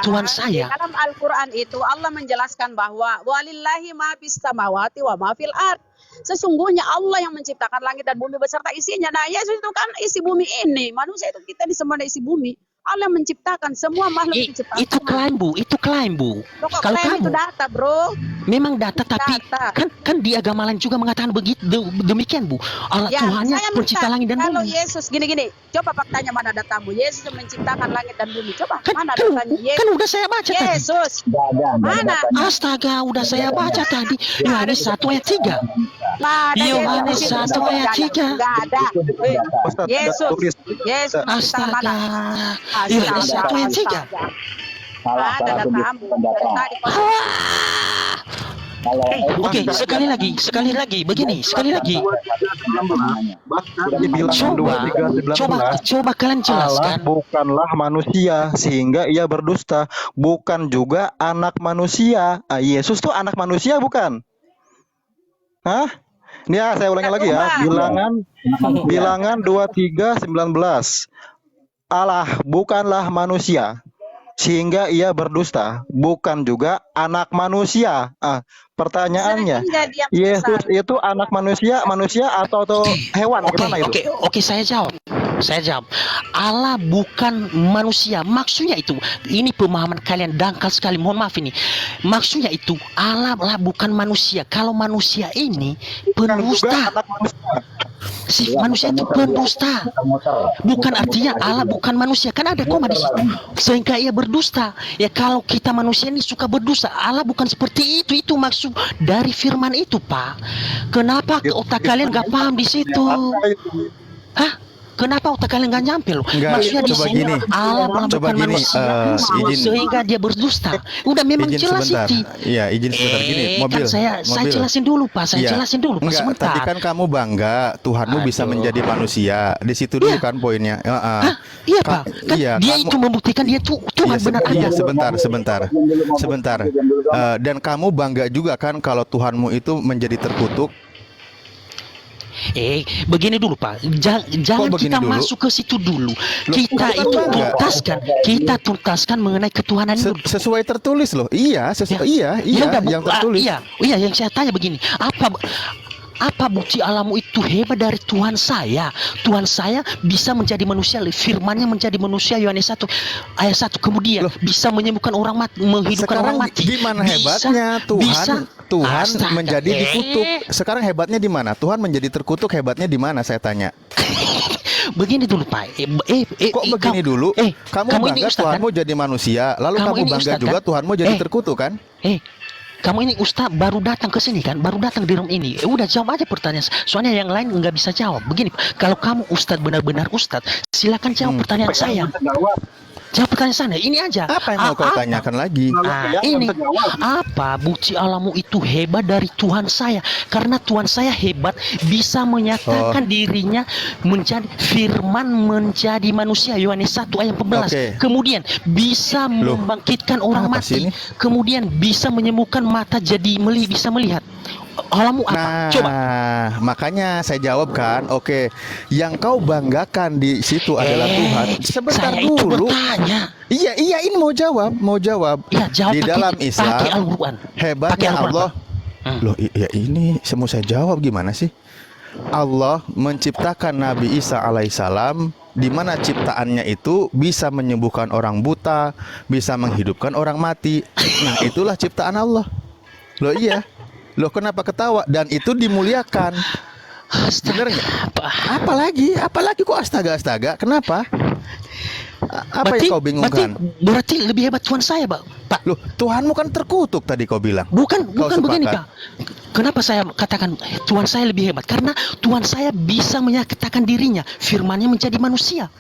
Tuhan saya. Di dalam Al-Quran itu Allah menjelaskan bahwa walillahi ma fis samawati wa ma fil ard. Sesungguhnya Allah yang menciptakan langit dan bumi beserta isinya. Nah, Yesus itu kan isi bumi ini. Manusia itu kita ini semua ada isi bumi. Allah yang menciptakan semua makhluk diciptakan. Itu klaim bu. Kalau kamu itu data, bro. Memang data, tapi kan di agama lain juga mengatakan begitu, demikian bu. Allah Tuhannya pencipta langit dan bumi. Kalau Yesus gini, coba faktanya mana datamu? Yesus yang menciptakan langit dan bumi. Coba mana datanya? Yesus. Kan udah saya baca tadi. Yesus. Mana? Astaga, udah saya baca tadi. Yohanes 1 ayat 3. Yohanes 1 ayat 3. Enggak ada. Yesus. Astaga. Yohanes 1 ayat 3. Ada datamu. Oke, sekali lagi, begini, sekali lagi. Coba kalian jelaskan. Allah bukanlah manusia sehingga ia berdusta, bukan juga anak manusia. Yesus tuh anak manusia bukan? Hah? Ini saya ulangi lagi ya. Bilangan 23:19. Allah bukanlah manusia sehingga ia berdusta, bukan juga anak manusia. Pertanyaannya, Yesus itu anak manusia atau hewan? Gimana itu? Oke, saya jawab. Allah bukan manusia. Maksudnya itu, ini pemahaman kalian dangkal sekali. Mohon maaf ini. Maksudnya itu, Allah bukan manusia. Kalau manusia ini pendusta. Si manusia itu pendusta. Bukan artinya Allah bukan manusia. Kan ada koma di situ. Sehingga ia berdusta. Ya kalau kita manusia ini suka berdusta, Allah bukan seperti itu. Itu maksud dari firman itu, Pak. Kenapa otak kalian nggak paham di situ? Hah? Kenapa otak kalian nggak nyampe loh? Maksudnya di sini Allah bukan manusia, sehingga dia berdusta. Udah memang jelas itu. Iya, izin sebentar gini. Mobil. Kan saya jelasin dulu, Pak. Jelasin dulu, Pak. Sebentar. Tadi kan kamu bangga Tuhanmu bisa menjadi manusia. Di situ dulu kan poinnya. Iya, Pak. Kan dia itu membuktikan dia tuh Tuhan benar ada. Sebentar. Dan kamu bangga juga kan kalau Tuhanmu itu menjadi terkutuk. Begini dulu Pak, jangan kita masuk ke situ dulu. Kita itu tuntaskan mengenai ketuhanan itu. Sesuai tertulis loh. Iya, yang tertulis. Iya, yang saya tanya begini, apa bukti Allahmu itu hebat dari Tuhan saya? Tuhan saya bisa menjadi manusia, firman-Nya menjadi manusia, Yohanes 1 ayat 1. Kemudian bisa menyembuhkan orang mati, menghidupkan orang mati. Gimana hebatnya Tuhan menjadi dikutuk? Sekarang hebatnya di mana? Tuhan menjadi terkutuk, hebatnya di mana saya tanya? Begini dulu Pak. Kok begini dulu? Kamu bangga Tuhanmu jadi manusia, lalu kamu bangga juga Tuhanmu jadi terkutuk kan? Kamu ini Ustaz baru datang ke sini kan? Baru datang di room ini. Udah jawab aja pertanyaan. Soalnya yang lain nggak bisa jawab. Begini, kalau kamu Ustaz benar-benar Ustaz, silakan jawab pertanyaan saya. Jawab pertanyaan sana. Ini aja. Apa yang mau kau tanyakan lagi? Ini apa bukti Allahmu itu hebat dari Tuhan saya? Karena Tuhan saya hebat, bisa menyatakan dirinya menjadi firman, menjadi manusia, Yohanes 1 ayat 14. Kemudian bisa membangkitkan orang mati. Kemudian bisa menyembuhkan mata jadi bisa melihat. Allahmu apa? Coba. Makanya saya jawab kan. Yang kau banggakan di situ adalah Tuhan. Sebentar dulu. Iya, ini mau jawab. Ya, jawab di dalam Islam hebatnya Allah. Loh, ya ini semua saya jawab gimana sih? Allah menciptakan Nabi Isa alaihissalam, di mana ciptaannya itu bisa menyembuhkan orang buta, bisa menghidupkan orang mati. Nah, itulah ciptaan Allah. Loh iya. Loh kenapa ketawa? Dan itu dimuliakan. Bener nggak? Apalagi kok astaga? Kenapa? Apa yang kau bingungkan? Berarti lebih hebat Tuhan saya, Pak. Loh, Tuhanmu kan terkutuk tadi kau bilang. Bukan begini, Pak. Kenapa saya katakan Tuhan saya lebih hebat? Karena Tuhan saya bisa menyatakan dirinya, firman-Nya menjadi manusia.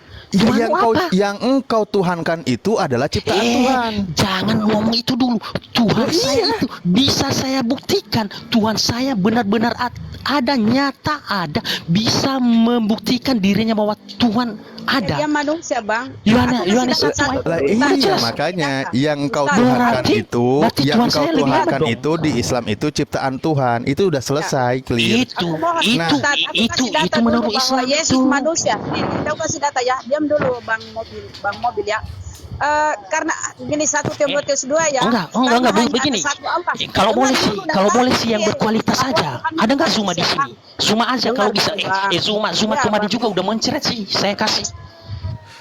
Yang engkau tuhankan itu adalah ciptaan Tuhan. Jangan ngomong itu dulu. Tuhan saya itu bisa saya buktikan. Tuhan saya benar-benar ada, nyata ada, bisa membuktikan dirinya bahwa Tuhan ada. Dia manusia, Bang. Yohanes 1 iya, makanya yang kau tuhankan itu di Islam itu ciptaan Tuhan. Itu udah selesai, clear. Itu menurut Islam. Yesus manusia. Kita kasih data ya. Diam dulu Bang Mobil ya. Karena gini 1 Timotius 2 ya. Enggak, Karena hanya begini. ada satu Allah. Kalau boleh Dengar sih, dulu, kalau dengar. boleh sih yang berkualitas Bahwa saja. Tuhan Ada nggak Zuma di manusia. sini? Zuma aja kalau bisa. Bang. Zuma Ya, kemarin Bang. juga udah mencret sih. Saya kasih.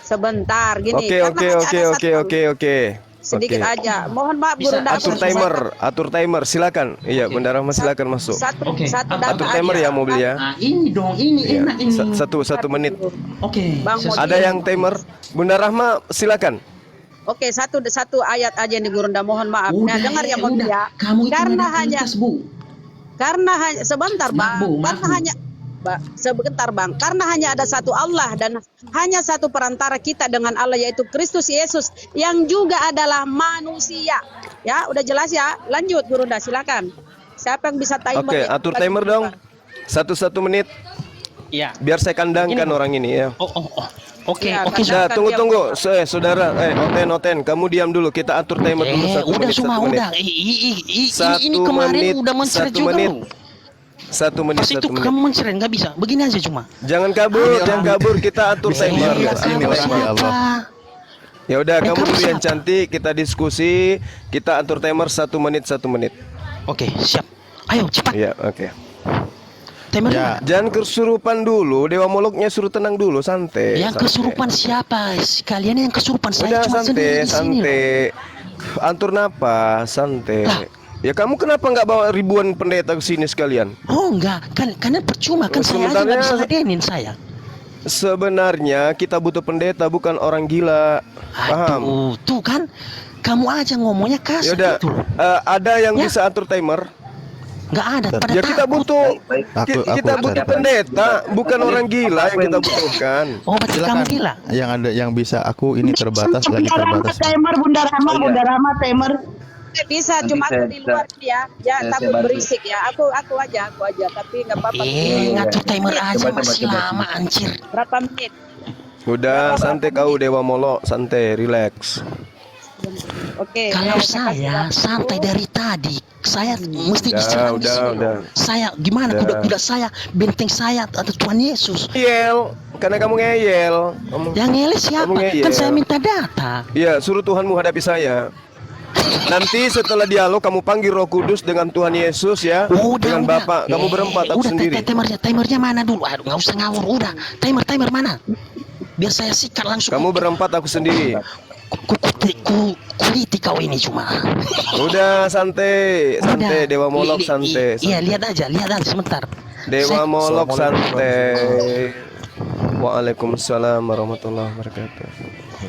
Sebentar gini. Oke, karena oke, hanya oke, ada oke, satu. oke, oke. Sedikit Oke. aja. Mohon maaf Bisa Bunda. Atur aku timer, selesaikan. atur timer, silakan. Iya, Bunda Rahma silakan masuk. Satu Oke. data Atur timer aja. ya mobil ya. Nah, ini dong, ini Iya. enak ini. Satu menit. Oke. Bang, mau Ada yang timer? Bunda Rahma silakan. Oke, satu ayat aja nih Gurunda, mohon maaf. Nah, dengar ya mobil ya. Kamu itu Karena ada hanya kualitas, Bu. Karena hanya sebentar Maaf, Bang, Bu, maaf, karena Bu. hanya sebentar Bang, karena hanya ada satu Allah dan hanya satu perantara kita dengan Allah yaitu Kristus Yesus yang juga adalah manusia. Ya, udah jelas ya. Lanjut Gurunda, silakan. Siapa yang bisa timer? Oke, atur timer dong. Satu menit. Iya. Biar saya kandangkan Ini, Bu. orang ini ya. Oke, Ya, oke. Nah, Kan dia tunggu. Saudara, Oten, kamu diam dulu. Kita atur timer dulu 1 Udah menit. semua 1 menit. udah. Ini 1 kemarin menit, udah mencret 1 juga menit. lu. 1 menit, Pas itu 1 menit. kamu mencret nggak bisa. Begini aja cuma. Jangan kabur, kita atur timer. Iya, Kamu sini orang ya Allah. siapa? Ya udah, kamu kamu dulu yang siapa? cantik, kita diskusi, kita atur timer 1 menit, 1 menit. Oke, siap. Ayo cepat. Iya, oke. Timernya Ya. mana? Jangan kesurupan dulu, Dewa Moloknya suruh tenang dulu, santai. Yang santai. kesurupan siapa? Kalian yang kesurupan. Saya Udah cuma sendiri di sini. santai. Atur napas, santai. Lah. Ya kamu kenapa nggak bawa ribuan pendeta ke sini sekalian? Oh enggak, kalian percuma kan saya aja nggak Sebenarnya- bisa ladenin saya. Sebenarnya kita butuh pendeta, bukan orang gila. Paham? Aduh, tuh kan kamu aja ngomongnya Ya kasar udah, gitu. ada yang Ya. bisa atur timer? Nggak ada. Pada Ya kita takut. butuh, Aku kita butuh cari. pendeta, bukan orang gila yang kita butuhkan. Oh, berarti kamu Silakan. gila. Yang ada yang bisa aku ini terbatas lagi Bunda Rahma terbatas. timer, Bunda Rahma, Bunda Rahma timer. Bisa, cuma aku di luar ya. Ya, takut berisik ya. Aku aja, tapi nggak apa-apa. Ngatur timer aja masih lama anjir. Berapa menit? Udah santai kau Dewa Molok, santai, relax. Oke. Kalau saya saya kasih santai waktu. dari tadi, saya mesti Udah, diserang di udah, sini. udah. Saya gimana Udah. kuda-kuda saya, benteng saya atau Tuhan Yesus. Ngeyel, karena kamu ngeyel. Yang ngeles siapa? Kamu ngeyel. Kan saya minta data. Iya, suruh Tuhanmu hadapi saya. Nanti setelah dialog kamu panggil Roh Kudus dengan Tuhan Yesus ya, dengan Bapak. Kamu berempat, aku udah, sendiri. Timernya mana dulu? Aduh, nggak usah ngawur. Udah, timer mana? Biar saya sikat langsung. Kamu berempat, aku sendiri. Kuliti kau ini cuma. Udah santai, santai. Udah. Dewa Molok santai. Iya, santai. lihat aja sebentar. Dewa Saya- Molok santai. Waalaikumsalam warahmatullahi wabarakatuh.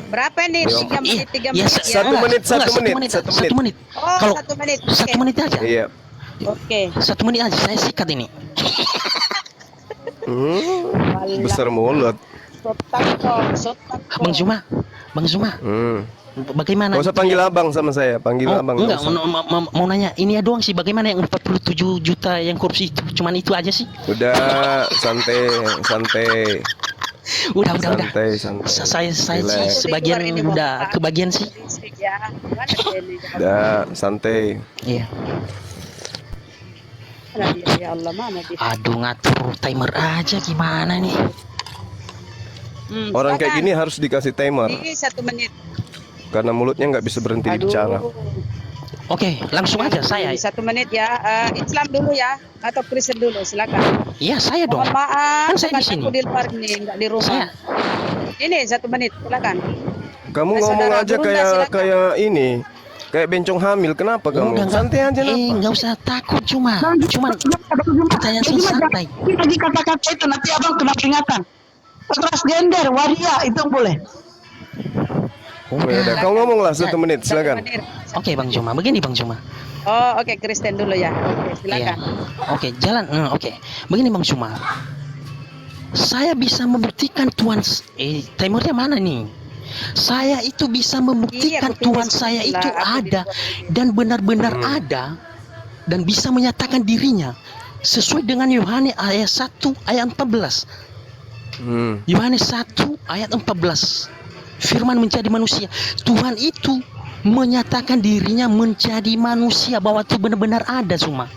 Berapa nih? Dewa- 3 menit, 3 Iya, menit ya. Satu enggak, menit, enggak, satu menit, Satu menit. Oh, Kalau 1 menit. 1 menit aja. Iya. Oke. 1 menit aja saya sikat ini. Besar mulut. Bang Zuma. Bagaimana? Gak usah panggil abang sama saya, panggil Oh, abang. enggak, nggak usah. mau nanya ini ya doang sih, bagaimana yang 47 juta yang korupsi itu, cuman itu aja sih. Udah, santai. Udah. Santai. Saya sih Relax. sebagian udah kebagian sih. Ya, gimana ini? Udah, santai. Iya. Mana dia? Ya Allah, mana dia? Aduh, ngatur timer aja gimana nih? Orang kayak silakan. gini harus dikasih timer, Ini 1 menit. karena mulutnya nggak bisa berhenti bicara. Oke, langsung aja saya. 1 menit ya. Islam dulu ya atau Kristen dulu, silakan. Iya, saya dong. Mohon maaf, Kan saya di bukan sini. aku di luar nih, enggak di rumah. Saya Ini 1 menit, silakan. Kamu Nah, ngomong saudara aja Brunda, kayak silakan. kayak ini, kayak bencong hamil. Kenapa kamu? Udah, Santai aja napa? nggak usah takut cuman pertanyaan saya santai. Lagi kata-kata itu nanti abang kena peringatan. Transgender, waria itu yang boleh. Udah, kau ngomonglah 1 menit, 1 silakan. menit. Oke, Bang Juma, begini Bang Juma. Oh, oke, Kristen dulu ya. Oke, Iya. silakan. Oke, jalan. Oke. Begini Bang Juma. Saya bisa membuktikan Tuhan timernya mana nih? Saya itu bisa membuktikan Iya, aku Tuhan tulis saya sebelah, itu aku di ada dan benar-benar ada dan bisa menyatakan dirinya sesuai dengan Yohanes ayat 1 ayat 14. Yohanes 1 ayat 14. Firman menjadi manusia. Tuhan itu menyatakan dirinya menjadi manusia, bahwa itu benar-benar ada semua.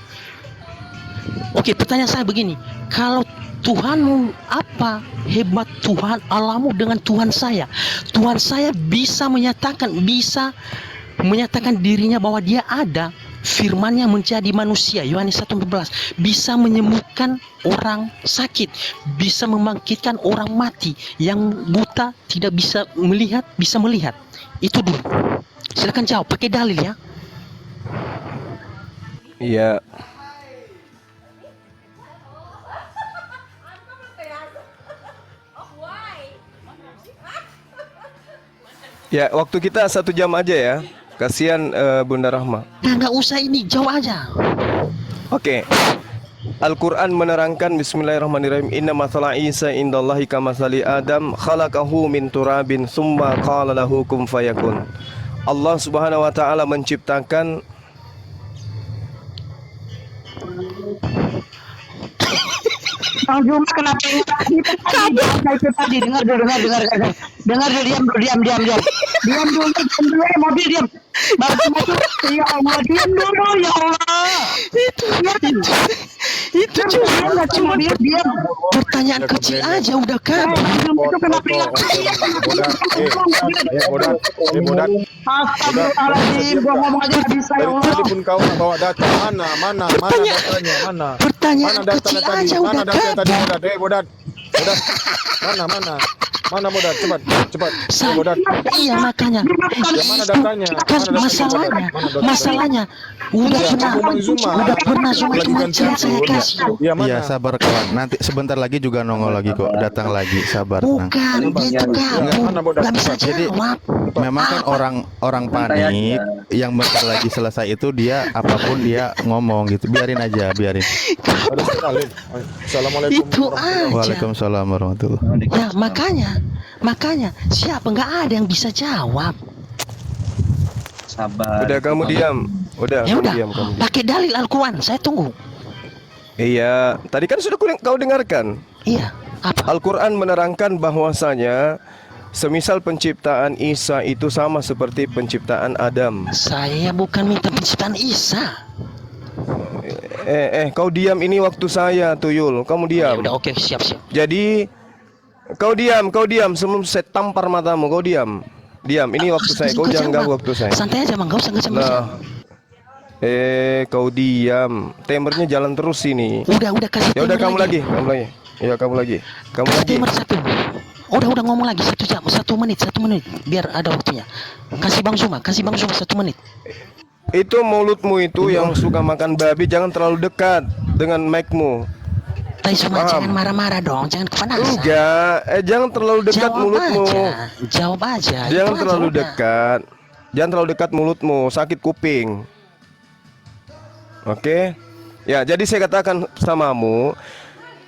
Oke, pertanyaan saya begini. Kalau Tuhanmu apa hebat Tuhan Allahmu dengan Tuhan saya? Tuhan saya bisa menyatakan dirinya bahwa dia ada. Firman-Nya menjadi manusia, Yohanes 1:14, bisa menyembuhkan orang sakit, bisa membangkitkan orang mati, yang buta tidak bisa melihat, bisa melihat. Itu dulu. Silakan jawab pakai dalil ya. Iya. Ya, waktu kita 1 jam aja ya. Kasihan Bunda Rahma. Nah, nggak usah ini, jawab aja. Oke. Al-Quran menerangkan, bismillahirrahmanirrahim, inna mathala Isa indallahi kamathali Adam khalaqahu min turabin summa qala lahu kun fayakun. Allah Subhanahu wa taala menciptakan Bang Juma kenapa itu tadi dengar dulu diam dulu mobil diam. Bang Juma tuh ya Allah diam dulu ya Allah. Itu cuma diam. pertanyaan kecil aja udah kan. Itu kenapa ya? Astagfirullahaladzim, gua ngomong aja nggak bisa ya Allah. Tadi pun kau nak bawa data mana datanya mana? Pertanyaan Mana kecil datanya tadi? aja Mana udah datanya kan. tadi Bodat? Mana Bodat? Cepat. Bodat. Iya makanya. Ya, mana datanya? Kan Mana datanya, Bodat? masalahnya udah Ya, pernah Bang Zuma. Zuma Lagi cuma gantian saya tuh. kasih. Ya, mana? Iya, sabar kawan. Nanti sebentar lagi juga nongol lagi kok. Datang lagi, sabar. Tenang. Bukan gitu Mana, Bodat? nggak bisa Jadi, jawab. Memang kan orang panik yang bentar lagi selesai itu dia apapun dia ngomong gitu. Biarin aja. Harus kenalin. Assalamualaikum Itu warahmatullahi aja. Waalaikumsalam warahmatullahi wabarakatuh. Ya makanya siapa nggak ada yang bisa jawab. udah kamu diam. Ya Kamu udah, diam kamu. pakai dalil Al-Quran. Saya tunggu. Iya, tadi kan sudah kau dengarkan. Iya. Apa? Al-Quran menerangkan bahwasanya semisal penciptaan Isa itu sama seperti penciptaan Adam. Saya bukan minta penciptaan Isa. Kau diam, ini waktu saya, Tuyul. Kamu Ya diam. udah, oke, siap. Jadi kau diam sebelum saya tampar matamu. Kau diam. Ini waktu saya. Kau jangan ganggu waktu saya. Santai aja, Bang. Gak usah Nah, kau diam. Timernya jalan terus ini. Udah kasih Ya udah timer kamu lagi. Ya kamu lagi. Kasih timer 1. Udah ngomong lagi 1 jam, 1 menit, biar ada waktunya. Kasih Bang Zuma 1 menit. Itu mulutmu itu yang suka makan babi, jangan terlalu dekat dengan mic-mu. Tai Zuma, Paham? jangan marah-marah dong, jangan kepanasan. Enggak, jangan terlalu dekat mulutmu. Jawab aja. Jangan Itu terlalu aja udah. dekat. Jangan terlalu dekat mulutmu, sakit kuping. Oke? Ya, jadi saya katakan samamu,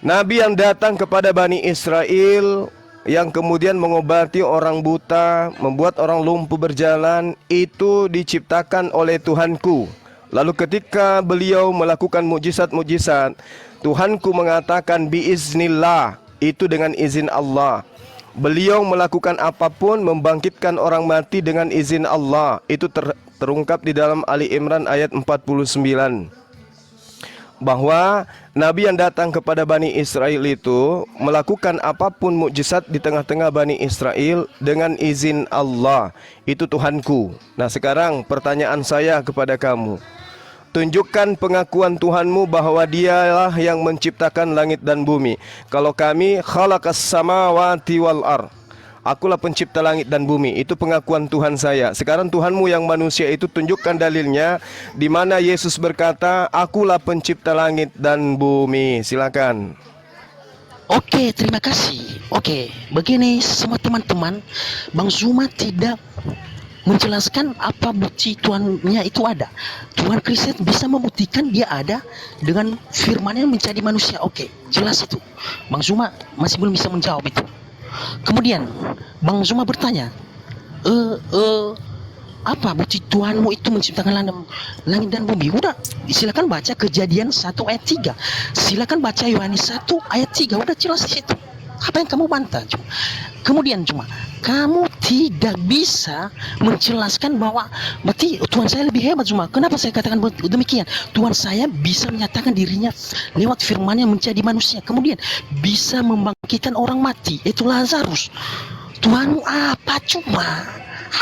Nabi yang datang kepada Bani Israel, yang kemudian mengobati orang buta, membuat orang lumpuh berjalan, itu diciptakan oleh Tuhanku. Lalu ketika beliau melakukan mukjizat-mukjizat, Tuhanku mengatakan biiznillah, itu dengan izin Allah. Beliau melakukan apapun, membangkitkan orang mati dengan izin Allah. Itu terungkap di dalam Ali Imran ayat 49. Bahwa Nabi yang datang kepada Bani Israel itu melakukan apapun mukjizat di tengah-tengah Bani Israel dengan izin Allah. Itu Tuhanku. Nah sekarang pertanyaan saya kepada kamu, tunjukkan pengakuan Tuhanmu bahwa dialah yang menciptakan langit dan bumi. Kalau kami khalaqas samawati wal ar, akulah pencipta langit dan bumi. Itu pengakuan Tuhan saya. Sekarang Tuhanmu yang manusia itu tunjukkan dalilnya di mana Yesus berkata, akulah pencipta langit dan bumi. Silakan. Oke, terima kasih. Oke, begini semua teman-teman, Bang Zuma tidak menjelaskan apa bukti Tuhannya itu ada. Tuhan Kristus bisa membuktikan dia ada dengan firman-Nya menjadi manusia. Oke, jelas itu. Bang Zuma masih belum bisa menjawab itu. Kemudian Bang Zuma bertanya, apa bukti Tuhanmu itu menciptakan langit dan bumi? Udah, silakan baca Kejadian 1 ayat 3. Silakan baca Yohanes 1 ayat 3. Udah jelas di situ. Apa yang kamu bantah? Kemudian cuma kamu tidak bisa menjelaskan bahwa berarti Tuhan saya lebih hebat cuma. Kenapa saya katakan demikian? Tuhan saya bisa menyatakan dirinya lewat firman-Nya menjadi manusia, kemudian bisa membangkitkan orang mati, itu Lazarus. Tuhanmu apa cuma?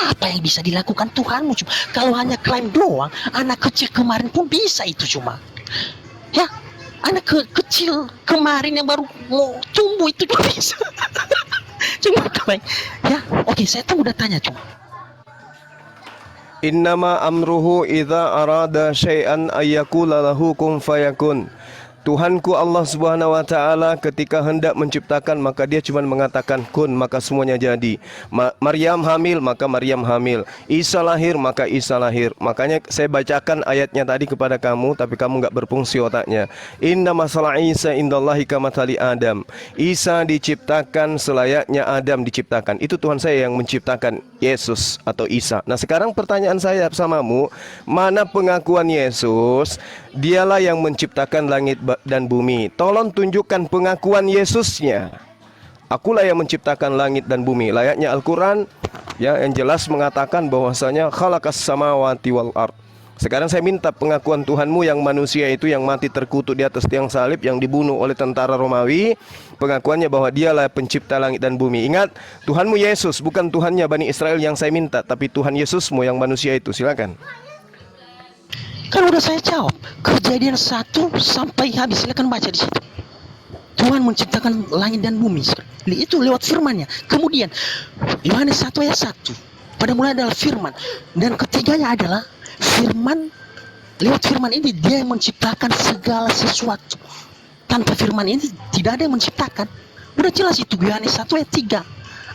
Apa yang bisa dilakukan Tuhanmu cuma? Kalau hanya klaim doang, anak kecil kemarin pun bisa itu cuma. Ya, anak kecil kemarin yang baru mau tumbuh itu juga bisa. Cuma baik. Ya, oke, saya tuh udah tanya cuma. Innama amruhu idza arada syai'an ayyakula lahu kun fayakun. Tuhanku Allah Subhanahu wa taala ketika hendak menciptakan maka dia cuma mengatakan kun, maka semuanya jadi. Maryam hamil, maka Maryam hamil. Isa lahir, maka Isa lahir. Makanya saya bacakan ayatnya tadi kepada kamu, tapi kamu nggak berfungsi otaknya. Inna masalah Isa indallahi kamathali Adam. Isa diciptakan selayaknya Adam diciptakan. Itu Tuhan saya yang menciptakan Yesus atau Isa. Nah sekarang pertanyaan saya samamu, mana pengakuan Yesus? Dialah yang menciptakan langit dan bumi. Tolong tunjukkan pengakuan Yesusnya. Akulah yang menciptakan langit dan bumi. Layaknya Al-Quran ya, yang jelas mengatakan bahwasanya khalaqas samawati wal ard. Sekarang saya minta pengakuan Tuhanmu yang manusia itu, yang mati terkutuk di atas tiang salib, yang dibunuh oleh tentara Romawi. Pengakuannya bahwa dialah pencipta langit dan bumi. Ingat, Tuhanmu Yesus, bukan Tuhannya Bani Israel yang saya minta, tapi Tuhan Yesusmu yang manusia itu. Silakan. Kan udah saya jawab. Kejadian 1 sampai habis, silakan baca di situ. Tuhan menciptakan langit dan bumi. Itu lewat firman-Nya. Kemudian Yohanes 1 ayat 1. Pada mulanya adalah firman, dan ketiganya adalah firman. Lewat firman ini dia yang menciptakan segala sesuatu. Tanpa firman ini tidak ada yang menciptakan. Udah jelas itu Yohanes 1 ayat 3.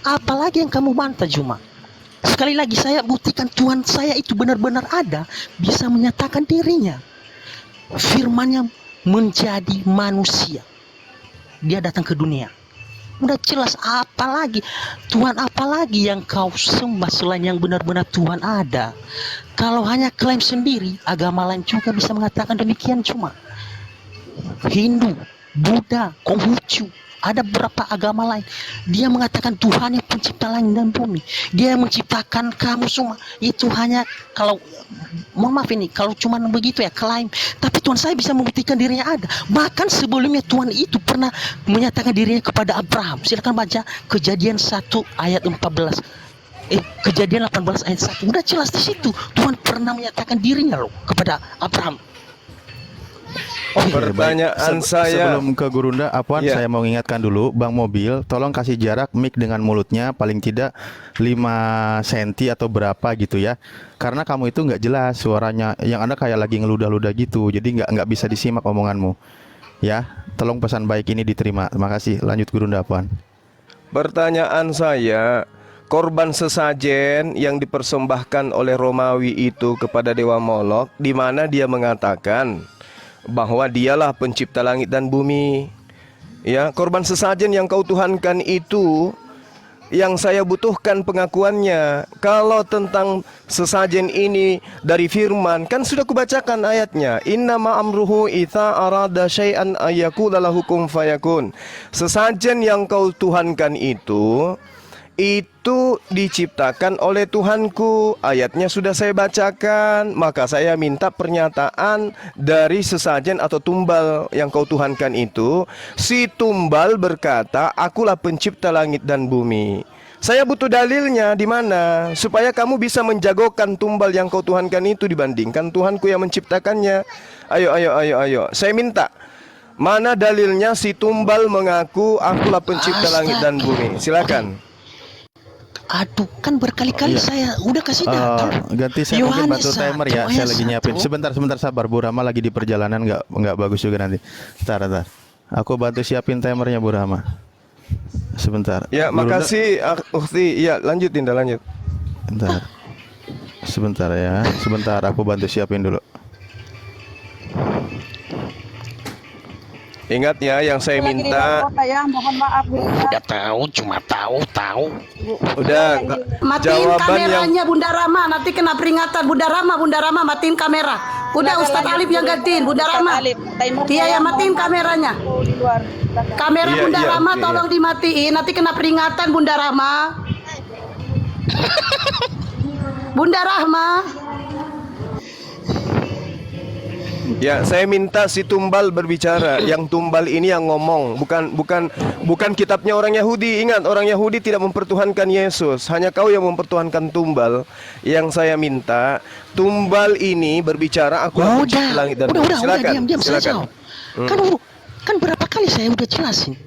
Apalagi yang kamu bantah cuma? Sekali lagi saya buktikan Tuhan saya itu benar-benar ada, bisa menyatakan dirinya. Firman-Nya menjadi manusia. Dia datang ke dunia. Udah jelas, apalagi Tuhan apalagi yang kau sembah selain yang benar-benar Tuhan ada. Kalau hanya klaim sendiri, agama lain juga bisa mengatakan demikian cuma. Hindu, Buddha, Konghucu, ada beberapa agama lain. Dia mengatakan Tuhan yang pencipta langit dan bumi. Dia yang menciptakan kamu semua. Itu hanya kalau, mohon maaf ini, kalau cuma begitu ya klaim. Tapi Tuhan saya bisa membuktikan dirinya ada. Bahkan sebelumnya Tuhan itu pernah menyatakan dirinya kepada Abraham. Silakan baca Kejadian 1 ayat 14. Kejadian 18 ayat 1. Udah jelas di situ. Tuhan pernah menyatakan dirinya loh kepada Abraham. Pertanyaan saya sebelum ke Gurunda, Apwan, saya mau ingatkan dulu, Bang Mobil, tolong kasih jarak mic dengan mulutnya paling tidak 5 cm atau berapa gitu ya. Karena kamu itu nggak jelas suaranya, yang ada kayak lagi ngeludah-ludah gitu, jadi nggak bisa disimak omonganmu. Ya, tolong pesan baik ini diterima. Terima kasih. Lanjut Gurunda, Apwan. Pertanyaan saya, korban sesajen yang dipersembahkan oleh Romawi itu kepada Dewa Molok, di mana dia mengatakan bahwa dialah pencipta langit dan bumi. Ya, korban sesajen yang kau tuhankan itu yang saya butuhkan pengakuannya. Kalau tentang sesajen ini dari firman, kan sudah kubacakan ayatnya. Innama amruhu idza arada syai'an ayyakula lahu kun fayakun. Sesajen yang kau tuhankan itu diciptakan oleh Tuhanku. Ayatnya sudah saya bacakan. Maka saya minta pernyataan dari sesajen atau tumbal yang kau tuhankan itu. Si tumbal berkata, akulah pencipta langit dan bumi. Saya butuh dalilnya di mana, supaya kamu bisa menjagokan tumbal yang kau tuhankan itu dibandingkan Tuhanku yang menciptakannya. Ayo. Saya minta, mana dalilnya si tumbal mengaku akulah pencipta langit dan bumi? Silakan. Aduh, kan berkali-kali saya udah kasih data. Ganti saya mungkin bantu timer ya. Saya lagi nyiapin. Sebentar sabar. Bu Rama lagi di perjalanan, nggak bagus juga nanti. Bentar. Aku bantu siapin timernya Bu Rama. Sebentar. Ya, makasih Ukti. Ya, lanjut. Bentar. Sebentar ya. Sebentar, aku bantu siapin dulu. Ingat ya, yang saya minta. Ya, mohon maaf. Udah tahu, cuma tahu. Udah. Matiin kameranya Bunda Rama, nanti kena peringatan. Bunda Rama matiin kamera. Udah Ustadz Alif yang gantiin Bunda Rama. Dia yang matiin kameranya. Kamera Iya, Bunda iya, Rama iya. tolong dimatiin, nanti kena peringatan Bunda Rama. Bunda Rahma. Ya, saya minta si Tumbal berbicara. Yang Tumbal ini yang ngomong, bukan kitabnya orang Yahudi. Ingat, orang Yahudi tidak mempertuhankan Yesus. Hanya kau yang mempertuhankan Tumbal. Yang saya minta, Tumbal ini berbicara. Aku pencipta langit dan bumi. Silakan. Diam saya jawab. Kan berapa kali saya udah jelasin.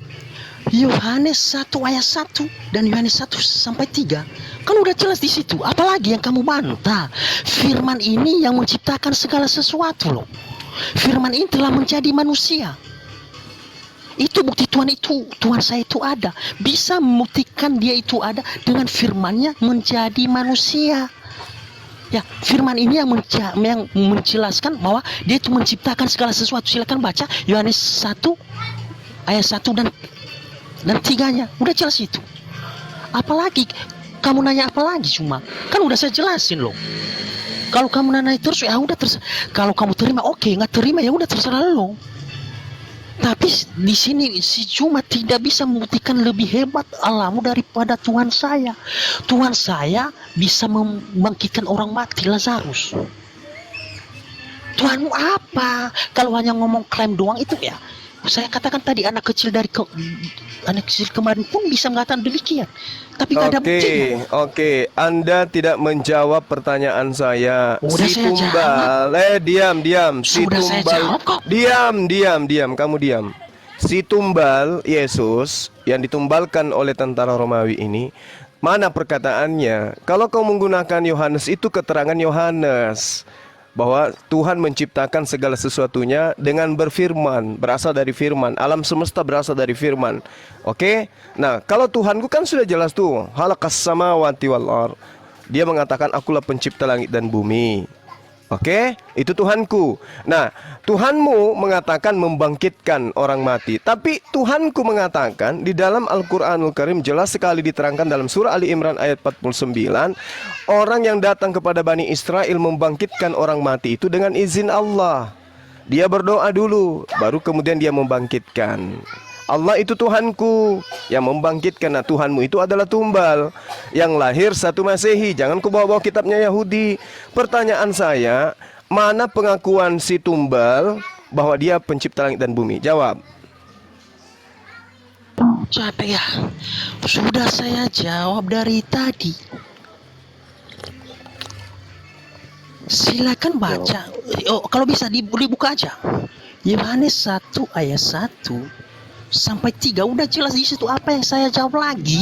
Yohanes 1 ayat 1 dan Yohanes 1 sampai 3 kan udah jelas di situ. Apalagi yang kamu bantah? Firman ini yang menciptakan segala sesuatu loh. Firman ini telah menjadi manusia. Itu bukti Tuhan saya itu ada. Bisa membuktikan dia itu ada dengan firmannya menjadi manusia. Ya, firman ini yang menjelaskan bahwa dia itu menciptakan segala sesuatu. Silakan baca Yohanes 1 ayat 1 dan 3-nya. Udah jelas itu. Apalagi kamu nanya apa lagi? Cuma kan udah saya jelasin loh. Kalau kamu nanya terus ya udah kalau kamu terima oke, nggak terima ya udah terserah lo. Tapi di sini si cuma tidak bisa membuktikan lebih hebat Allahmu daripada Tuhan saya. Tuhan saya bisa membangkitkan orang mati, Lazarus. Tuhanmu apa? Kalau hanya ngomong klaim doang itu ya. Saya katakan tadi anak kecil kemarin pun bisa mengatakan demikian. Tapi nggak ada buktinya. Oke, Anda tidak menjawab pertanyaan saya. Udah Si saya Tumbal, diam. Si Sudah saya Tumbal, jawab kok. diam, kamu diam. Si Tumbal, Yesus yang ditumbalkan oleh tentara Romawi ini, mana perkataannya? Kalau kau menggunakan Yohanes, itu keterangan Yohanes bahwa Tuhan menciptakan segala sesuatunya dengan berfirman, berasal dari firman. Alam semesta berasal dari firman. Oke? Nah, kalau Tuhanku kan sudah jelas tuh, halaqas samawati wal ardh. Dia mengatakan akulah pencipta langit dan bumi. Oke? Itu Tuhanku. Nah, Tuhanmu mengatakan membangkitkan orang mati. Tapi Tuhanku mengatakan di dalam Al-Quranul Karim jelas sekali diterangkan dalam surah Ali Imran ayat 49, orang yang datang kepada Bani Israel membangkitkan orang mati itu dengan izin Allah. Dia berdoa dulu, baru kemudian dia membangkitkan. Allah itu Tuhanku yang membangkitkan. Nah, Tuhanmu itu adalah Tumbal yang lahir 1 Masehi. Jangan kau bawa-bawa kitabnya Yahudi. Pertanyaan saya, mana pengakuan si Tumbal bahwa dia pencipta langit dan bumi? Jawab. Capek ya. Sudah saya jawab dari tadi. Silakan baca. Oh, kalau bisa dibuka aja. Yohanes 1 ayat 1 sampai 3 udah jelas di situ. Apa yang saya jawab lagi?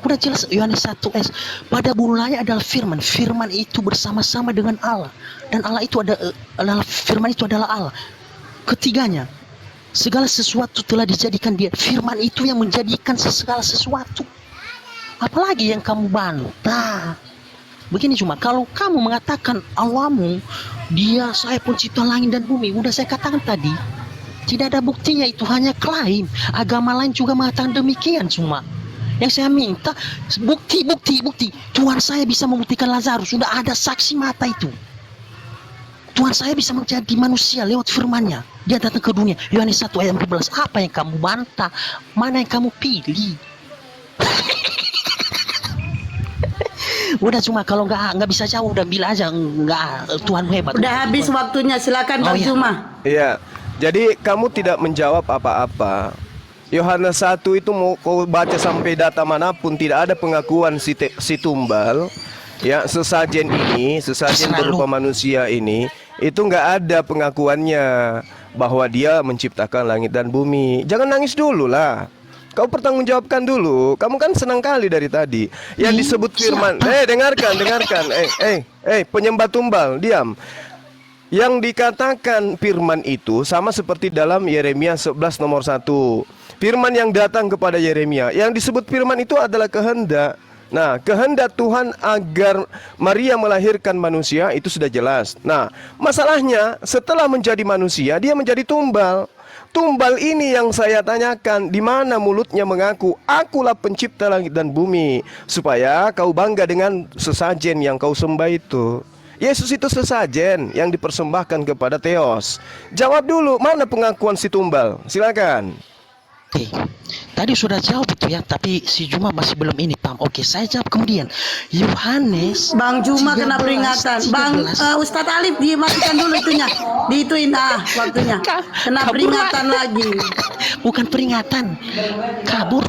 Udah jelas Yohanes 1 pada mulanya adalah firman. Firman itu bersama-sama dengan Allah dan Allah itu adalah firman itu adalah Allah. Ketiganya, segala sesuatu telah dijadikan dia. Firman itu yang menjadikan segala sesuatu. Apalagi yang kamu bantah? Begini cuma kalau kamu mengatakan Allahmu, dia saya pencipta langit dan bumi. Udah saya katakan tadi. Tidak ada buktinya, itu hanya klaim. Agama lain juga mengatakan demikian cuma. Yang saya minta bukti. Tuhan saya bisa membuktikan Lazarus. Sudah ada saksi mata itu. Tuhan saya bisa menjadi manusia lewat firman-Nya. Dia datang ke dunia. Yohanes 1 ayat 14. Apa yang kamu bantah? Mana yang kamu pilih? Udah cuma kalau nggak bisa jauh udah bilang aja nggak Tuhan hebat. Udah habis waktunya, silakan Bang Zuma. Iya. Jadi kamu tidak menjawab apa-apa. Yohanes 1 itu mau kau baca sampai data manapun tidak ada pengakuan si Tumbal. Ya, sesajen berupa manusia ini itu nggak ada pengakuannya bahwa dia menciptakan langit dan bumi. Jangan nangis dulu lah. Kau pertanggungjawabkan dulu. Kamu kan senang kali dari tadi. Yang disebut firman. Dengarkan. Penyembah Tumbal, diam. Yang dikatakan firman itu sama seperti dalam Yeremia 11 nomor 1. Firman yang datang kepada Yeremia. Yang disebut firman itu adalah kehendak. Nah, kehendak Tuhan agar Maria melahirkan manusia itu sudah jelas. Nah, masalahnya setelah menjadi manusia dia menjadi tumbal. Tumbal ini yang saya tanyakan, di mana mulutnya mengaku akulah pencipta langit dan bumi, supaya kau bangga dengan sesajen yang kau sembah itu. Yesus itu sesajen yang dipersembahkan kepada Theos. Jawab dulu, mana pengakuan si Tumbal? Silakan. Oke. Tadi sudah jawab itu ya, tapi si Juma masih belum ini paham. Oke, saya jawab kemudian. Yohanes Bang Juma kena 13, peringatan. Bang 13. Ustadz Alif dimatikan dulu itunya. Diituin waktunya. Kena Kabur peringatan lagi. Bukan peringatan. Kabur.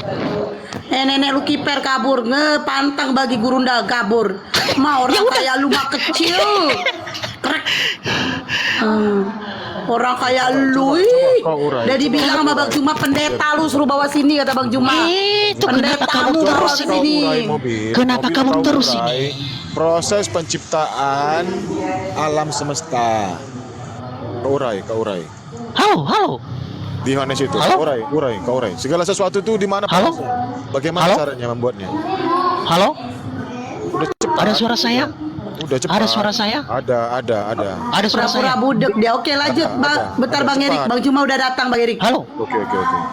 Nenek lu kiper kabur, ngepantang bagi gurunda kabur. Mau orang kayak lu mah kecil. Krek. Orang kayak lu, udah dibilang sama Bang Juma pendeta lu suruh bawa sini kata Bang Juma. Itu kenapa kamu Pendetamu bawa terus ke ini? sini. Kenapa kamu Kau terus urai ini? proses penciptaan alam semesta. Kau urai. Halo. Di Yohanes itu. Halo? Kau urai. Segala sesuatu itu di mana Halo? prosesnya? Bagaimana Halo? caranya membuatnya? Halo? Udah cepat. Ada suara saya? Udah cepat. Ada suara saya? Ada. Ada suara Pura-pura saya? budek dia. Oke lanjut, Bang. Bentar Bang cepat. Erik. Bang Juma udah datang Bang Erik. Halo. Oke.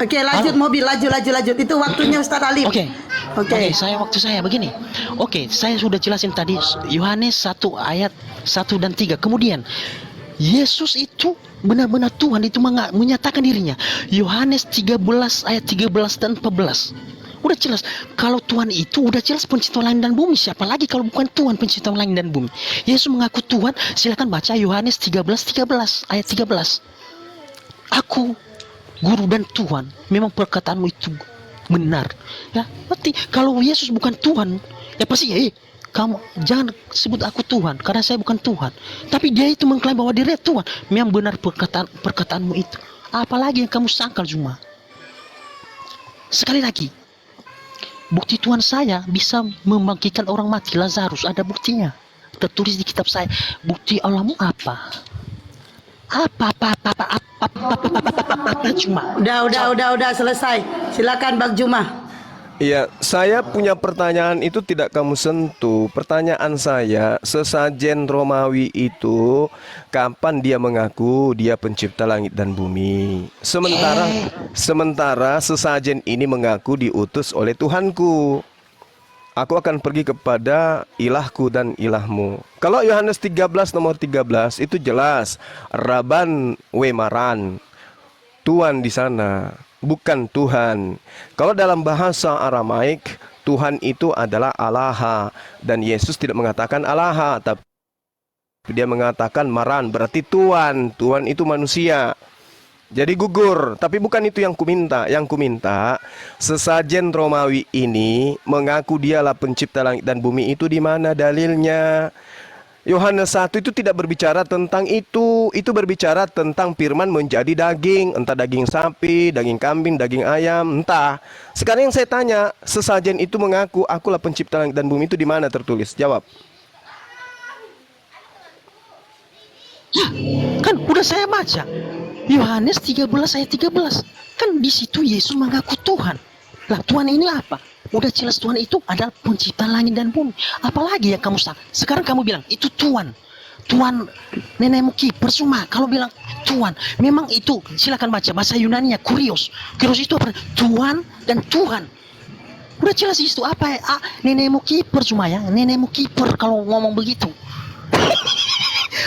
Oke lanjut mobil, laju. Itu waktunya Ustadz Alif. Oke. Oke. Waktu saya begini. Oke, saya sudah jelasin tadi Yohanes 1 ayat 1 dan 3. Kemudian Yesus itu benar-benar Tuhan, itu menyatakan dirinya. Yohanes 13 ayat 13 dan 14. Udah jelas kalau Tuhan itu udah jelas pencipta langit dan bumi. Siapa lagi kalau bukan Tuhan pencipta langit dan bumi? Yesus mengaku Tuhan. Silakan baca Yohanes 13 ayat 13. Aku guru dan Tuhan, memang perkataanmu itu benar. Ya, berarti kalau Yesus bukan Tuhan, ya pasti kamu jangan sebut aku Tuhan karena saya bukan Tuhan. Tapi dia itu mengklaim bahwa dirinya Tuhan. Memang benar perkataanmu itu. Apalagi yang kamu sangkal Juma. Sekali lagi, bukti Tuhan saya bisa membangkitkan orang mati, Lazarus, ada buktinya. Tertulis di kitab saya. Bukti Allahmu apa? Apa Juma? Udah selesai. Silakan Bang Juma. Iya, saya punya pertanyaan itu tidak kamu sentuh. Pertanyaan saya, sesajen Romawi itu kapan dia mengaku dia pencipta langit dan bumi? Sementara sesajen ini mengaku diutus oleh Tuhanku. Aku akan pergi kepada ilahku dan ilahmu. Kalau Yohanes 13 nomor 13 itu jelas Raban Wemaran. Tuhan di sana, bukan Tuhan. Kalau dalam bahasa Aramaik, Tuhan itu adalah Allah, dan Yesus tidak mengatakan Allah, tapi dia mengatakan Maran, berarti Tuhan. Tuhan itu manusia. Jadi gugur, tapi bukan itu yang kuminta. Yang kuminta, sesajen Romawi ini mengaku dialah pencipta langit dan bumi, itu di mana dalilnya? Yohanes 1 itu tidak berbicara tentang itu berbicara tentang firman menjadi daging, entah daging sapi, daging kambing, daging ayam, entah. Sekarang yang saya tanya, sesajen itu mengaku akulah pencipta langit dan bumi, itu di mana tertulis? Jawab. Ya, kan udah saya baca. Yohanes 13 ayat 13. Kan di situ Yesus mengaku Tuhan. Lah Tuhan ini apa? Udah jelas Tuhan itu adalah pencipta langit dan bumi. Apalagi yang kamu salah. Sekarang kamu bilang itu Tuhan. Tuhan nenekmu kiper semua. Kalau bilang Tuhan, memang itu silakan baca bahasa Yunaninya kurios. Kurios itu apa? Tuhan dan Tuhan. Udah jelas itu apa? Nenekmu kiper semua ya. Nenekmu kiper kalau ngomong begitu.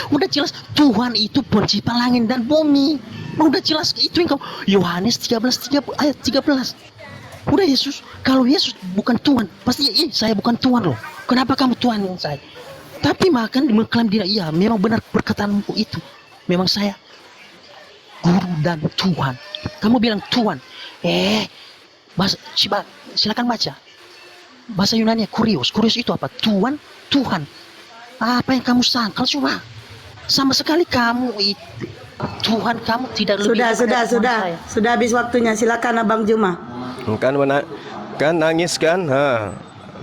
Udah jelas Tuhan itu pencipta langit dan bumi. Udah jelas itu yang kamu Yohanes 13 ayat 13. Udah Yesus, kalau Yesus bukan Tuhan, pasti saya bukan Tuhan loh. Kenapa kamu Tuhan yang saya? Tapi makan mengklaim dia, iya memang benar perkataanmu itu. Memang saya guru dan Tuhan. Kamu bilang Tuhan. Silakan baca. Bahasa Yunani kurios. Kurios itu apa? Tuhan, Tuhan. Apa yang kamu sangkal cuma? Sama sekali kamu itu Tuhan, kamu tidak lebih. Sudah habis waktunya. Silakan Abang Juma. Kan nangis kan?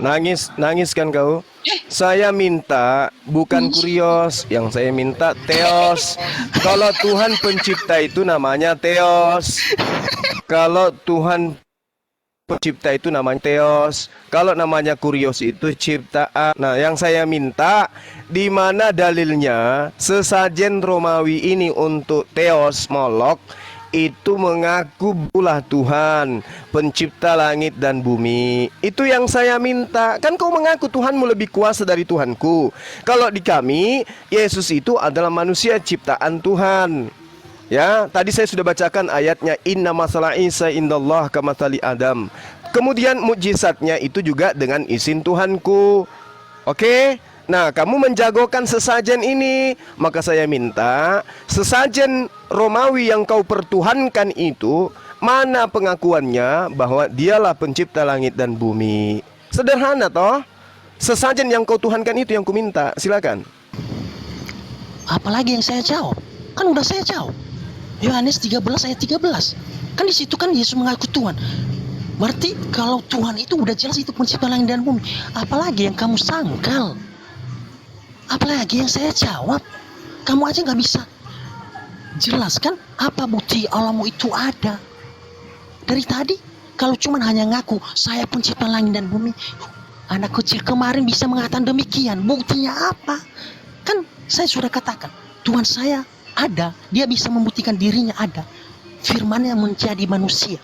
Nangis kan kau? Saya minta bukan kurios, yang saya minta teos. Kalau Tuhan pencipta itu namanya teos. Kalau Tuhan pencipta itu namanya teos. Kalau namanya kurios itu ciptaan. Nah, yang saya minta, di mana dalilnya sesajen Romawi ini untuk teos Molok itu mengaku bulah Tuhan pencipta langit dan bumi. Itu yang saya minta. Kan kau mengaku Tuhanmu lebih kuasa dari Tuhanku. Kalau di kami, Yesus itu adalah manusia ciptaan Tuhan. Ya, tadi saya sudah bacakan ayatnya, inna masala Isa indallah kamathali Adam. Kemudian mukjizatnya itu juga dengan izin Tuhanku. Oke? Nah, kamu menjagokan sesajen ini, maka saya minta sesajen Romawi yang kau pertuhankan itu, mana pengakuannya bahwa dialah pencipta langit dan bumi. Sederhana toh? Sesajen yang kau tuhankan itu yang kuminta. Silakan. Apalagi yang saya jawab? Kan udah saya jawab. Yohanes 13 ayat 13. Kan di situ kan Yesus mengaku Tuhan. Berarti kalau Tuhan itu udah jelas itu pencipta langit dan bumi. Apalagi yang kamu sangkal? Apalagi yang saya jawab? Kamu aja nggak bisa jelaskan apa bukti Allahmu itu ada. Dari tadi kalau cuman hanya ngaku saya pencipta langit dan bumi, anak kecil kemarin bisa mengatakan demikian. Buktinya apa? Kan saya sudah katakan Tuhan saya ada, dia bisa membuktikan dirinya ada. Firman yang menjadi manusia.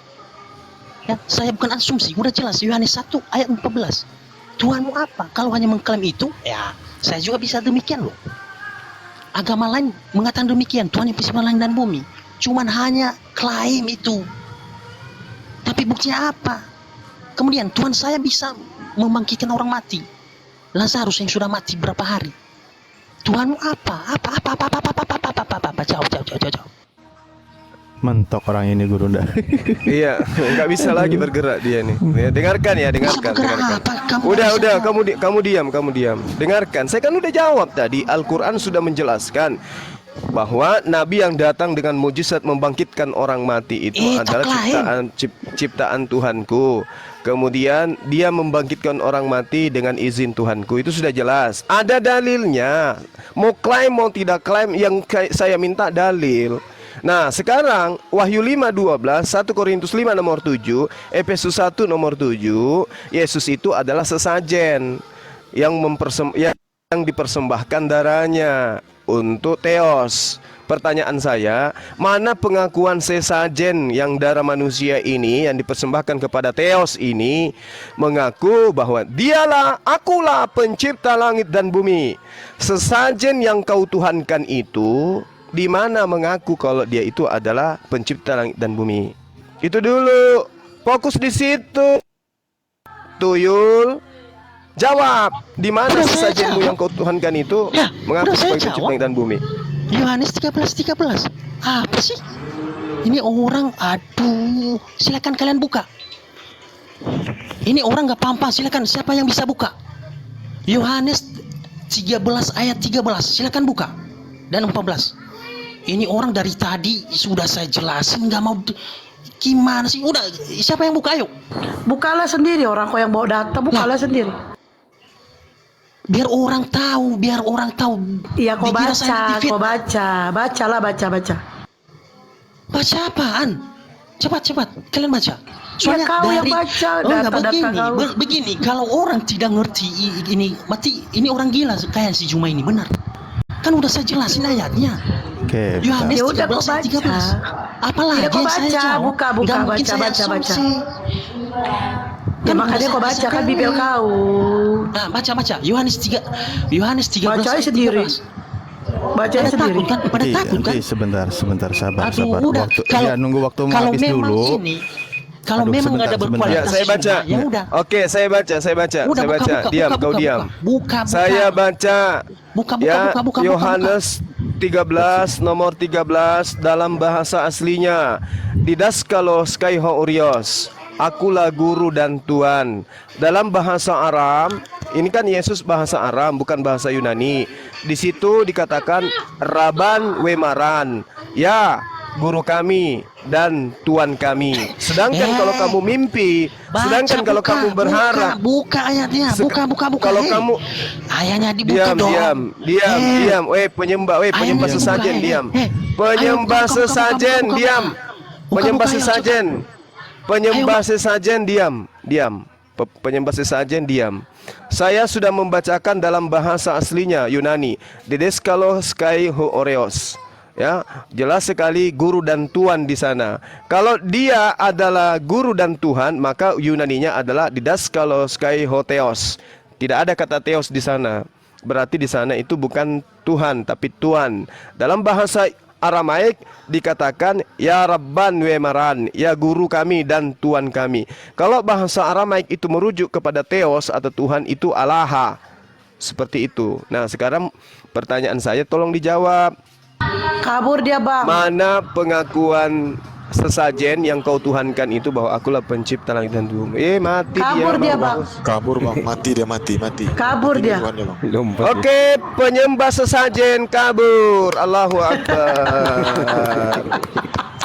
Ya, saya bukan asumsi, udah jelas Yohanes 1 ayat 14. Tuhanmu apa? Kalau hanya mengklaim itu, ya saya juga bisa demikian loh. Agama lain mengatakan demikian, Tuhan yang pencipta langit dan bumi. Cuman hanya klaim itu. Tapi buktinya apa? Kemudian Tuhan saya bisa membangkitkan orang mati. Lazarus yang sudah mati berapa hari. Tuhanmu apa? Jauh. Mentok orang ini guru dah. Iya, nggak bisa lagi bergerak dia nih. Ya, dengarkan ya, dengarkan. Kamu Udah, kamu diam. Dengarkan, saya kan udah jawab tadi. Al-Quran sudah menjelaskan bahwa Nabi yang datang dengan mujizat membangkitkan orang mati itu adalah ciptaan Tuhanku. Kemudian dia membangkitkan orang mati dengan izin Tuhanku. Itu sudah jelas. Ada dalilnya. Mau klaim mau tidak klaim, yang saya minta dalil. Nah, sekarang Wahyu 5:12, 1 Korintus 5 nomor 7, Efesus 1 nomor 7, Yesus itu adalah sesajen yang dipersembahkan darahnya untuk Theos. Pertanyaan saya, mana pengakuan sesajen yang darah manusia ini yang dipersembahkan kepada Theos ini mengaku bahwa dialah, akulah pencipta langit dan bumi. Sesajen yang kau tuhankan itu di mana mengaku kalau dia itu adalah pencipta langit dan bumi? Itu dulu. Fokus di situ. Tuyul, jawab. Di mana sesajenmu yang kau tuhankan itu mengaku sebagai pencipta langit dan bumi? Yohanes 13. Apa sih? Ini orang, aduh. Silakan kalian buka. Ini orang nggak paham. Silakan, siapa yang bisa buka? Yohanes 13 ayat 13. Silakan buka. Dan 14. Ini orang dari tadi sudah saya jelasin, nggak mau gimana sih? Udah, siapa yang buka? Ayo. Bukalah sendiri, orang kau yang bawa data, bukalah sendiri. Biar orang tahu. Iya, kau baca. Bacalah. Baca apaan? Cepat, kalian baca. Soalnya kau yang baca data-data kau. Begini, kalau orang tidak ngerti ini, mati ini orang gila kayak si Juma ini, benar. Kan udah saya jelasin ayatnya. Oke. Yohanes Ya udah, 13 13. Apalagi kau baca, buka, baca. Ya makanya kau baca kan bibel kau. Nah, baca. Yohanes 13. Baca sendiri. Baca sendiri. Pada takut kan? Sebentar, sabar. Udah, Nunggu waktu habis dulu. Kalau memang nggak ada berkualitas, ya, saya baca. Ya udah. Oke, saya baca. Udah, buka, Diam, kau diam. Buka. Saya baca. Buka. Yohanes 13 nomor 13 dalam bahasa aslinya. Didaskalos kai hourios. Akulah guru dan Tuhan. Dalam bahasa Aram, ini kan Yesus bahasa Aram, bukan bahasa Yunani. Di situ dikatakan Raban Wemaran. Ya, guru kami dan Tuhan kami. Sedangkan kalau kamu mimpi, kalau kamu berharap, buka ayatnya, buka. Kalau kamu ayatnya dibuka dong. Diam. Penyembah sesajen, diam. Penyembah sesajen, diam. Penyembah sesajen, diam. Penyembah sesajen, diam. Saya sudah membacakan dalam bahasa aslinya Yunani. Didaskalos kai hourios. Ya, jelas sekali guru dan Tuhan di sana. Kalau dia adalah guru dan Tuhan, maka Yunaninya adalah didaskalos kai hotheos. Tidak ada kata theos di sana. Berarti di sana itu bukan Tuhan tapi Tuhan. Dalam bahasa Aramaik dikatakan ya Rabban wa Maran, ya guru kami dan Tuhan kami. Kalau bahasa Aramaik itu merujuk kepada Theos atau Tuhan, itu Alaha. Seperti itu. Nah, sekarang pertanyaan saya tolong dijawab. Kabur dia, Bang. Mana pengakuan sesajen yang kau tuhankan itu bahwa akulah pencipta langit dan bumi? Mati Kabur dia, Bang. Kabur bang, mati dia mati. Kabur dia. Tuhannya, bang. Oke, penyembah sesajen kabur. Allahu Akbar.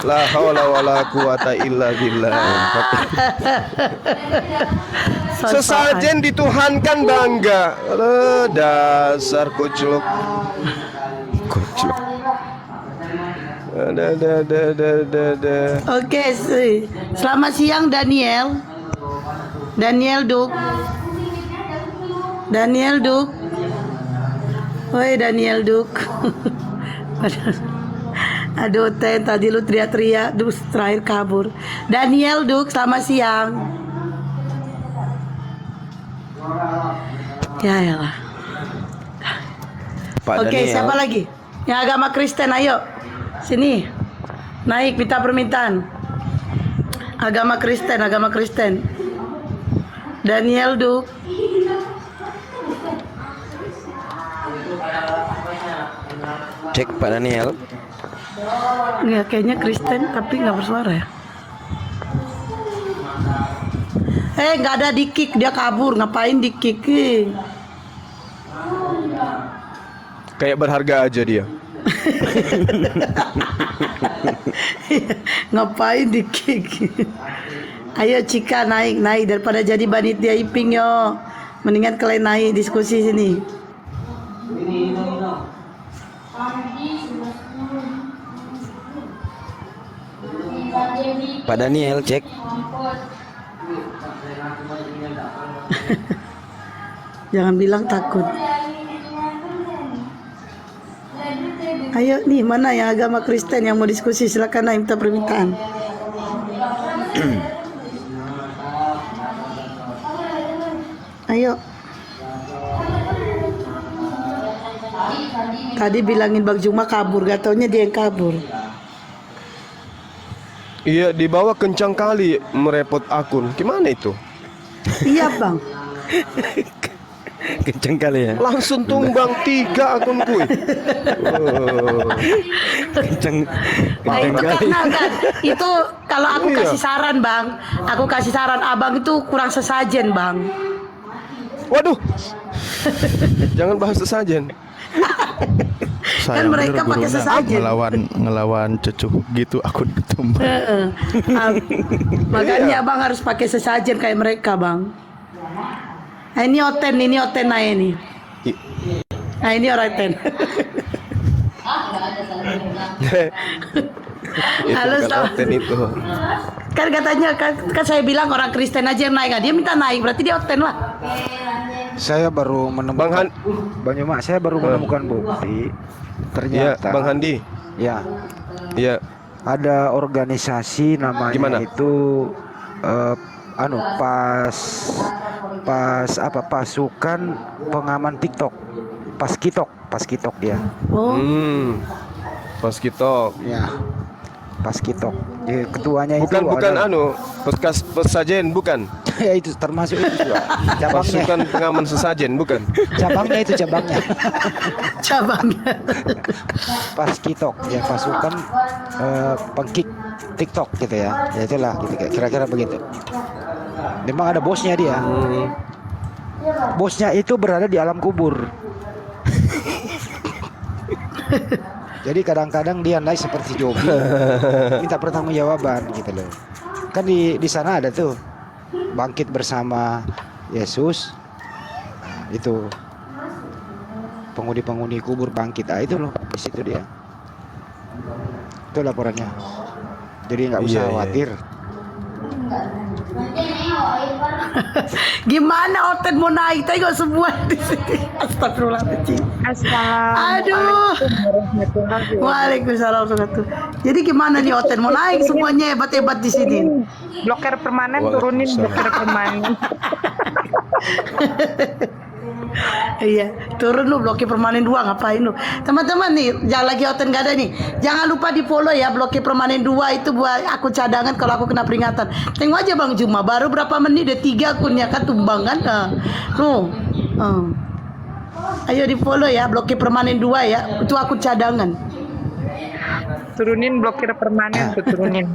La haula wala quwata illa billah. Sesajen dituhankan bangga. Dasar kucluk. Oke, selamat siang Daniel. Daniel Duk. Woi Daniel Duk. Aduh, tadi lu teriak-teriak, terakhir kabur. Daniel Duk, selamat siang. Ya lah. Oke, siapa lagi? Yang agama Kristen, ayo. Sini. Naik, minta permintaan. Agama Kristen. Daniel Duk. Cek Pak Daniel. Ya, kayaknya Kristen tapi nggak bersuara ya. Nggak ada di kick, dia kabur. Ngapain di kick? Kayak berharga aja dia. Ngapain di kick? Ayo Cika naik daripada jadi panitia Iping yo. Mendingan kalian naik diskusi sini. Pak Daniel cek. Jangan bilang takut. Ayo nih, mana yang agama Kristen yang mau diskusi, silakan naik minta permintaan. Ayo. Tadi bilangin Bang Juma kabur, gak taunya dia yang kabur. Iya, dibawa kencang kali merepot akun. Gimana itu? Iya Bang. Kenceng kali ya. Langsung tumbang 3 akunku. Kenceng Nah, itu karena kan, itu kalau aku kasih saran Bang, abang itu kurang sesajen Bang. Waduh. Jangan bahas sesajen. Kan mereka pakai sesajen. ngelawan cucu gitu aku ditumbang. Makanya Abang harus pakai sesajen kayak mereka Bang. Nah, ini oten nah ini. Nah ini orang oten. Halo Oten itu. Kan katanya kan saya bilang orang Kristen aja yang naik, dia minta naik berarti dia oten lah. Saya baru menemukan Bang Yoma, saya baru menemukan bukti ternyata Bang Handi. Ya. Iya. Ada organisasi namanya Gimana? itu pasukan pengaman TikTok. Paskitok dia. Oh. Pas kita. Ya. Paskitok. Ketuanya Bukan itu ada, pesajen bukan. ya itu termasuk itu juga. Cabangnya. Pasukan pengaman sesajen bukan. Cabangnya itu cabangnya. Paskitok ya, pasukan pengkick TikTok gitu ya. Ya itulah gitu, kira-kira begitu. Memang ada bosnya dia. Bosnya itu berada di alam kubur. Jadi kadang-kadang dia naik seperti Jobi, minta pertanggungjawaban gitu loh. Kan di sana ada tuh bangkit bersama Yesus. Nah, itu penghuni kubur bangkit. Itu loh, di situ dia. Itu laporannya. Jadi nggak usah khawatir. Gimana oten mau naik? Tengok semua di sini. Astagfirullahaladzim. Aduh. Waalaikumsalam warahmatullahi. Jadi gimana nih oten mau naik? Semuanya hebat-hebat di sini. Bloker permanen turunin bloker permanen. Iya, turun lu blokir permanen 2 ngapain lu? Teman-teman nih, jangan lagi oten gak ada nih. Jangan lupa di follow ya blokir permanen 2 itu buat aku cadangan kalau aku kena peringatan. Tengok aja Bang Juma, baru berapa menit udah 3 akunnya kan tumbang kan? Ayo di follow ya blokir permanen 2 ya. Itu aku cadangan. Turunin blokir permanen tuh, turunin.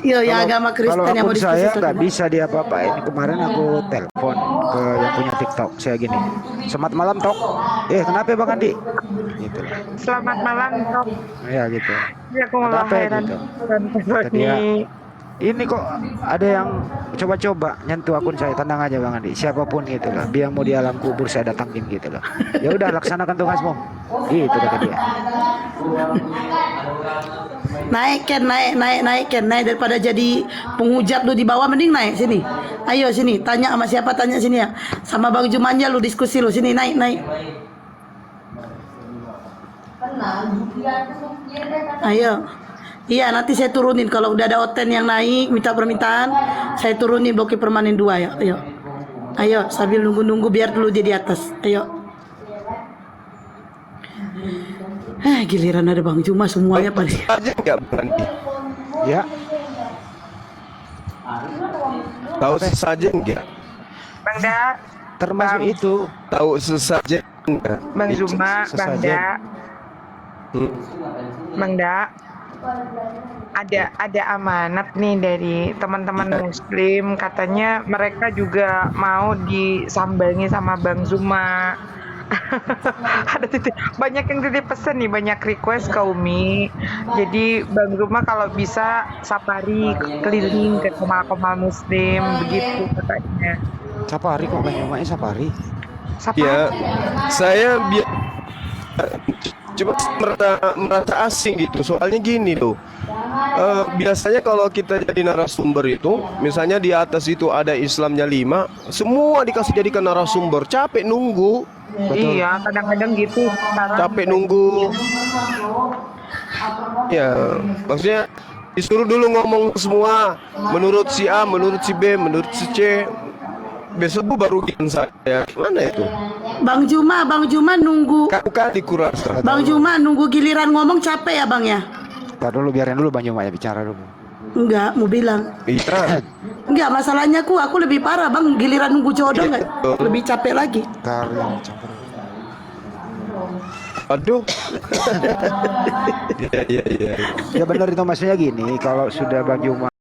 Yo, ya agama Kalau Kristen yang mau akun diskusi saya itu nggak gimana? bisa diapa-apain. Kemarin aku telepon ke yang punya TikTok. Saya gini, selamat malam Tok. Kenapa Bang Andi? Gitu lah. Selamat malam, Tok. Ya gitu. Ya, aku Ada malah apa ya heran. gitu? Dan Tadi ya, ini kok ada yang coba-coba nyentuh akun saya. Tenang aja Bang Andi, siapapun gitu lah. Biar mau di alam kubur saya datangin gitu lah. Ya udah laksanakan tugasmu. Gitu kata dia. Naik daripada jadi penghujat lu di bawah, mending naik sini. Ayo sini, tanya sama siapa, tanya sini ya. Sama Bang Jumanja lu diskusi lu sini, naik. Ayo. Iya, nanti saya turunin kalau udah ada oten yang naik minta permintaan, saya turunin blokir permanen 2 ya. Ayo, sambil nunggu-nunggu biar dulu dia di atas. Ayo. Giliran ada Bang Juma semuanya pada. Aja nggak berani. Ya, Tahu sesajen nggak? Bang Da, termasuk Bang. itu. Tahu sesajen nggak? Bang Zuma, Bang Sesajen. Da, Bang Da. Ada amanat nih dari teman-teman Muslim, katanya mereka juga mau disambangi sama Bang Zuma. Ada banyak yang titip pesan nih, banyak request ke Umi. Jadi Bang Zuma kalau bisa safari keliling ke koma-koma Muslim begitu katanya. Safari kok Bang Jumanya safari. Safari. Ya, saya cuma merasa asing gitu. Soalnya gini loh. Biasanya kalau kita jadi narasumber itu, misalnya di atas itu ada Islamnya 5, semua dikasih jadikan narasumber. Capek nunggu. Betul. Iya, kadang-kadang gitu. Sekarang Capek nunggu. Ya, maksudnya disuruh dulu ngomong semua menurut si A, menurut si B, menurut si C. Besok baru giliran saya. Mana itu? Bang Juma nunggu. Kali kurasa. Bang Juma nunggu giliran ngomong capek ya Bang ya? Ntar dulu biarin dulu Bang Juma ya bicara dulu. Enggak, mau bilang. Iya. Enggak, masalahnya aku lebih parah Bang, giliran nunggu jodoh enggak lebih capek lagi. Ntar yang campur. Aduh. Iya. Ya benar itu maksudnya gini, kalau sudah Bang Juma